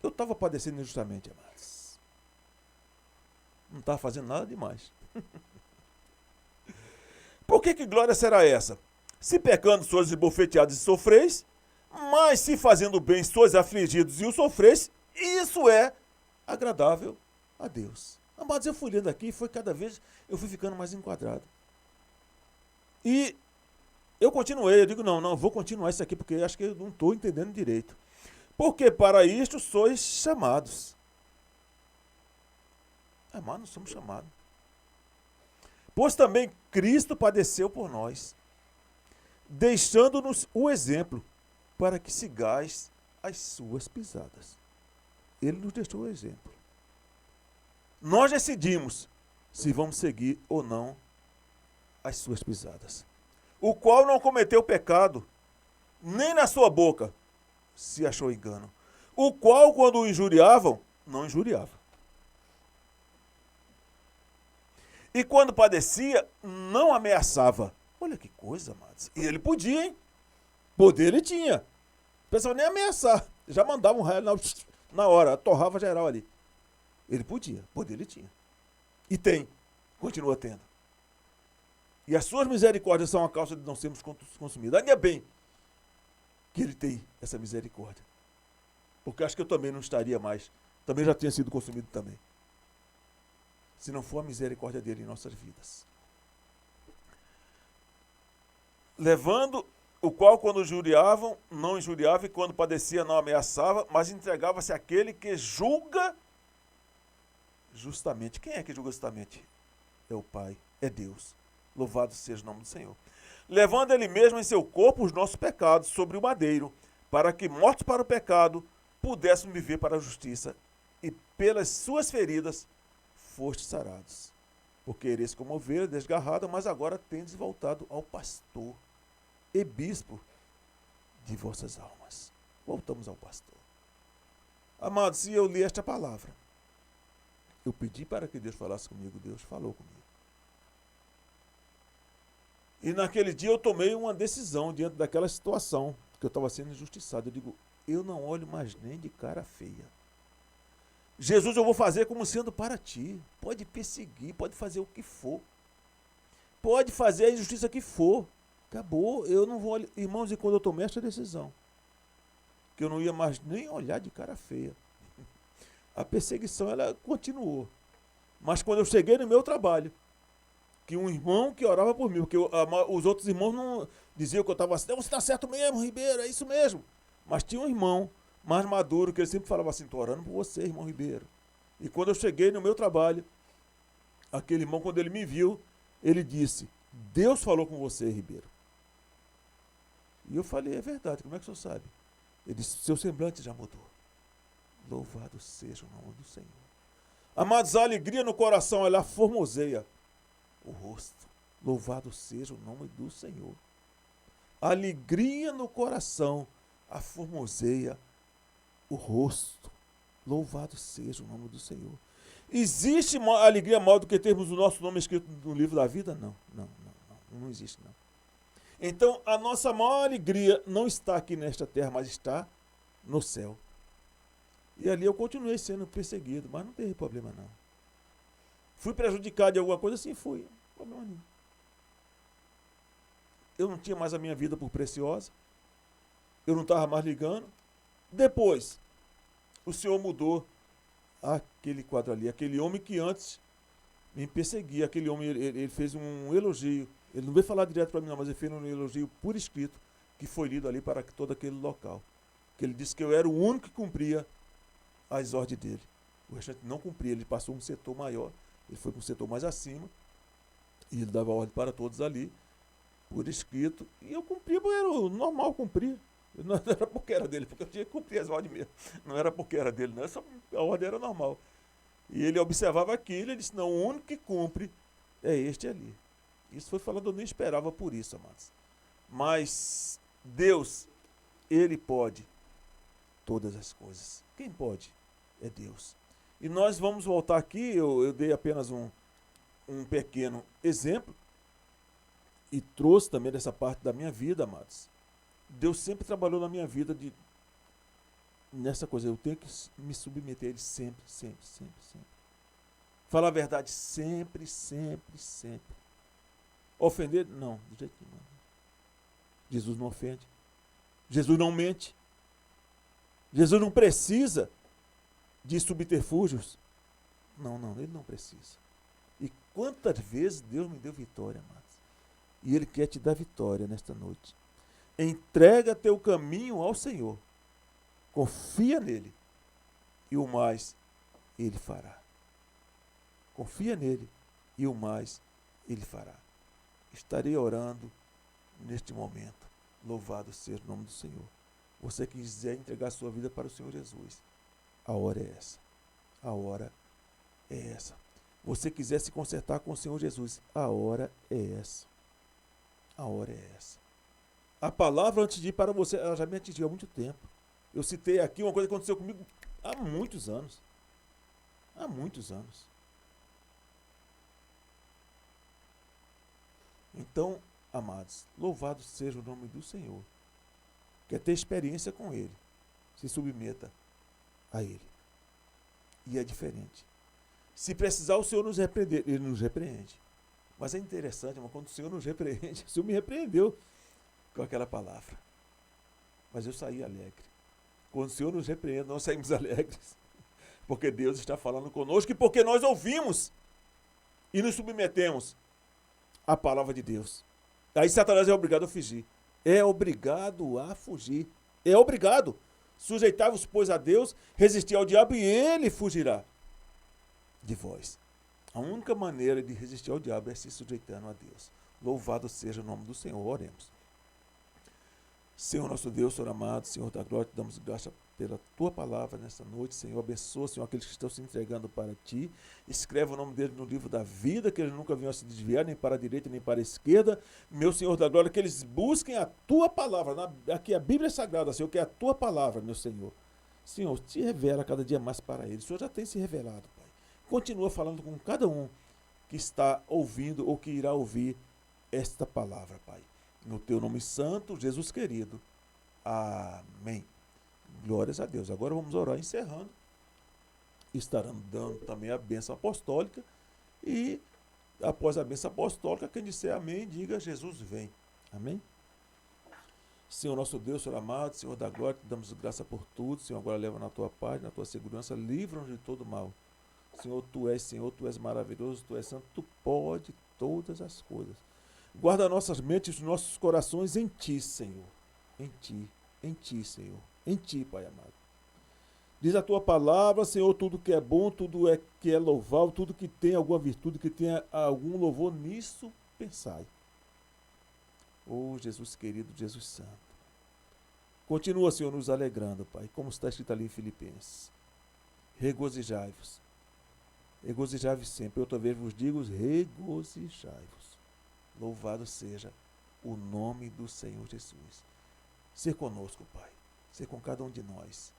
Eu estava padecendo injustamente, amados. Não estava fazendo nada demais. Por que glória será essa? Se pecando sois esbofeteados e sofreis, mas se fazendo bem sois afligidos e o sofreis, isso é agradável a Deus. Amados, eu fui lendo aqui e foi cada vez eu fui ficando mais enquadrado. E eu continuei, eu digo, não, vou continuar isso aqui porque acho que eu não estou entendendo direito. Porque para isto sois chamados. Amados, nós somos chamados. Pois também Cristo padeceu por nós, deixando-nos o exemplo, para que sigais as suas pisadas. Ele nos deixou o exemplo. Nós decidimos se vamos seguir ou não as suas pisadas. O qual não cometeu pecado, nem na sua boca se achou engano. O qual, quando o injuriavam, não injuriava. E quando padecia, não ameaçava. Olha que coisa, amados. E ele podia, hein? Poder ele tinha. O pessoal nem ameaçar. Já mandava um raio na hora, torrava geral ali. Ele podia, poder ele tinha. E tem, continua tendo. E as suas misericórdias são a causa de não sermos consumidos. Ainda bem que ele tem essa misericórdia. Porque acho que eu também não estaria mais. Também já tinha sido consumido também. Se não for a misericórdia dele em nossas vidas. Levando o qual, quando injuriavam, não injuriava, e quando padecia, não ameaçava, mas entregava-se àquele que julga justamente. Quem é que julga justamente? É o Pai, é Deus. Louvado seja o nome do Senhor. Levando ele mesmo em seu corpo os nossos pecados sobre o madeiro, para que, mortos para o pecado, pudéssemos viver para a justiça, e pelas suas feridas fostes sarados. Porque ereis como ovelha desgarrada, mas agora tendes voltado ao pastor e bispo de vossas almas. Voltamos ao pastor. Amados, se eu li esta palavra, eu pedi para que Deus falasse comigo, Deus falou comigo. E naquele dia eu tomei uma decisão diante daquela situação, que eu estava sendo injustiçado. Eu digo, eu não olho mais nem de cara feia. Jesus, eu vou fazer como sendo para ti. Pode perseguir, pode fazer o que for. Pode fazer a injustiça que for. Acabou, eu não vou olhar. Irmãos, e quando eu tomei essa decisão, que eu não ia mais nem olhar de cara feia, a perseguição, ela continuou. Mas quando eu cheguei no meu trabalho, que um irmão que orava por mim, porque os outros irmãos não diziam que eu estava assim, você está certo mesmo, Ribeiro, é isso mesmo. Mas tinha um irmão mais maduro, que ele sempre falava assim, estou orando por você, irmão Ribeiro. E quando eu cheguei no meu trabalho, aquele irmão, quando ele me viu, ele disse, Deus falou com você, Ribeiro. E eu falei, é verdade, como é que o senhor sabe? Ele disse, seu semblante já mudou. Louvado seja o nome do Senhor. Amados, a alegria no coração, ela formoseia o rosto. Louvado seja o nome do Senhor. A alegria no coração, a formoseia o rosto. Louvado seja o nome do Senhor. Existe uma alegria maior do que termos o nosso nome escrito no livro da vida? Não existe não. Então, a nossa maior alegria não está aqui nesta terra, mas está no céu. E ali eu continuei sendo perseguido, mas não teve problema não. Fui prejudicado em alguma coisa? Sim, fui. Não problema nenhum. Eu não tinha mais a minha vida por preciosa. Eu não estava mais ligando. Depois, o Senhor mudou aquele quadro ali. Aquele homem que antes me perseguia. Aquele homem, ele fez um elogio. Ele não veio falar direto para mim, não, mas ele fez um elogio por escrito, que foi lido ali para todo aquele local. Que ele disse que eu era o único que cumpria as ordens dele. O restante não cumpria. Ele passou um setor maior, ele foi para um setor mais acima, e ele dava ordem para todos ali, por escrito, e eu cumpria, porque era o normal cumprir. Não era porque era dele, porque eu tinha que cumprir as ordens mesmo. Não era porque era dele, não, a ordem era normal. E ele observava aquilo e disse, não, o único que cumpre é este ali. Isso foi falado, eu nem esperava por isso, amados. Mas Deus, Ele pode todas as coisas. Quem pode? É Deus. E nós vamos voltar aqui, eu dei apenas um pequeno exemplo e trouxe também dessa parte da minha vida, amados. Deus sempre trabalhou na minha vida nessa coisa. Eu tenho que me submeter a Ele sempre, sempre, sempre, sempre. Falar a verdade sempre, sempre, sempre. Ofender? Não, do jeito nenhum. Jesus não ofende. Jesus não mente. Jesus não precisa de subterfúgios. Não, Ele não precisa. E quantas vezes Deus me deu vitória, amados. E Ele quer te dar vitória nesta noite. Entrega teu caminho ao Senhor. Confia nele. E o mais Ele fará. Confia nele. E o mais Ele fará. Estarei orando neste momento. Louvado seja o nome do Senhor. Você que quiser entregar sua vida para o Senhor Jesus, a hora é essa. A hora é essa. Você quiser se consertar com o Senhor Jesus, a hora é essa. A hora é essa. A palavra antes de ir para você, ela já me atingiu há muito tempo. Eu citei aqui uma coisa que aconteceu comigo há muitos anos. Há muitos anos. Então, amados, louvado seja o nome do Senhor. Quer ter experiência com Ele, se submeta a Ele. E é diferente. Se precisar o Senhor nos repreender, Ele nos repreende. Mas é interessante, irmão, quando o Senhor nos repreende, o Senhor me repreendeu com aquela palavra. Mas eu saí alegre. Quando o Senhor nos repreende, nós saímos alegres. Porque Deus está falando conosco e porque nós ouvimos e nos submetemos à palavra de Deus. Aí Satanás é obrigado a fugir. É obrigado a fugir. É obrigado. Sujeitai-vos, pois, a Deus, resistir ao diabo e ele fugirá de vós. A única maneira de resistir ao diabo é se sujeitando a Deus. Louvado seja o nome do Senhor. Oremos. Senhor nosso Deus, Senhor amado, Senhor da glória, te damos graça pela tua palavra nesta noite. Senhor, abençoa, Senhor, aqueles que estão se entregando para ti. Escreve o nome dele no livro da vida, que eles nunca venham a se desviar, nem para a direita, nem para a esquerda. Meu Senhor da glória, que eles busquem a tua palavra. Aqui a Bíblia é sagrada, Senhor, que é a tua palavra, meu Senhor. Senhor, te revela cada dia mais para eles. O Senhor já tem se revelado, Pai. Continua falando com cada um que está ouvindo ou que irá ouvir esta palavra, Pai. No teu nome santo, Jesus querido. Amém. Glórias a Deus. Agora vamos orar encerrando. Estarão dando também a bênção apostólica. E após a bênção apostólica, quem disser amém, diga Jesus vem. Amém. Senhor nosso Deus, Senhor amado, Senhor da glória, te damos graça por tudo. Senhor, agora leva na tua paz, na tua segurança, livra-nos de todo mal. Senhor, tu és maravilhoso, tu és santo, tu pode todas as coisas. Guarda nossas mentes e os nossos corações em ti, Senhor. Em ti, Senhor. Em ti, Pai amado. Diz a tua palavra, Senhor, tudo que é bom, tudo que é louvável, tudo que tem alguma virtude, que tenha algum louvor, nisso pensai. Oh, Jesus querido, Jesus santo. Continua, Senhor, nos alegrando, Pai, como está escrito ali em Filipenses. Regozijai-vos. Regozijai-vos sempre. Outra vez vos digo, regozijai-vos. Louvado seja o nome do Senhor Jesus. Ser conosco, Pai. Ser com cada um de nós.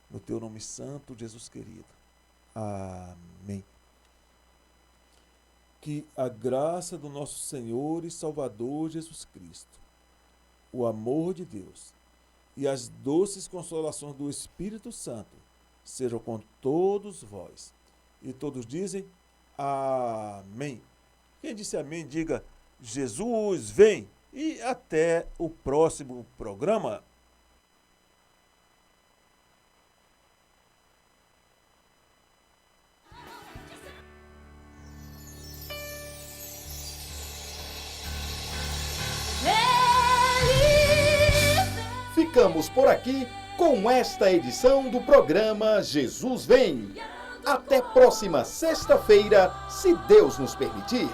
No teu nome santo, Jesus querido. Amém. Que a graça do nosso Senhor e Salvador Jesus Cristo, o amor de Deus e as doces consolações do Espírito Santo sejam com todos vós. E todos dizem amém. Quem disse amém, diga Jesus vem. E até o próximo programa. Ficamos por aqui com esta edição do programa Jesus Vem. Até próxima sexta-feira, se Deus nos permitir.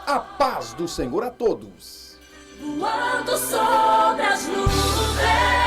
A paz do Senhor a todos. Voando sobre as nuvens.